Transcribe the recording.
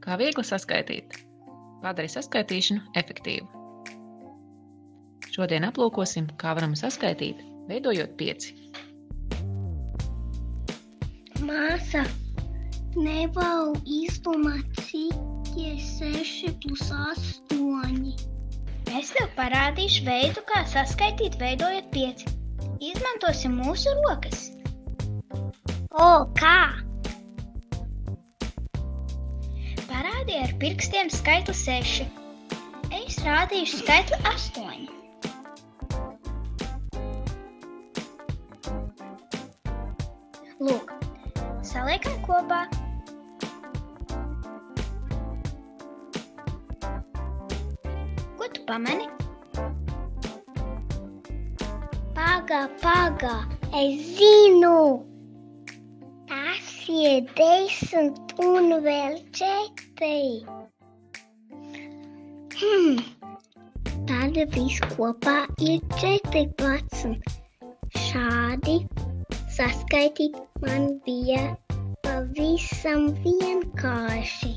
Kā viegli saskaitīt? Padari saskaitīšanu efektīvu. Šodien aplūkosim, kā varam saskaitīt, veidojot 5. Māsa, nevaru izdomāt, cik ir 6 plus 8. Es tev parādīšu veidu, kā saskaitīt, veidojot 5. Izmantosim mūsu rokas. Kā? Parādi ar pirkstiem skaitli 6. Es rādīšu skaitli 8. Lūk, saliekam kopā. Ko tu pamani? Paga, es zinu! Tas ir 10 un vēl 4. Tad viss kopā ir 14. Šādi saskaitīt man bija pavisam vienkārši.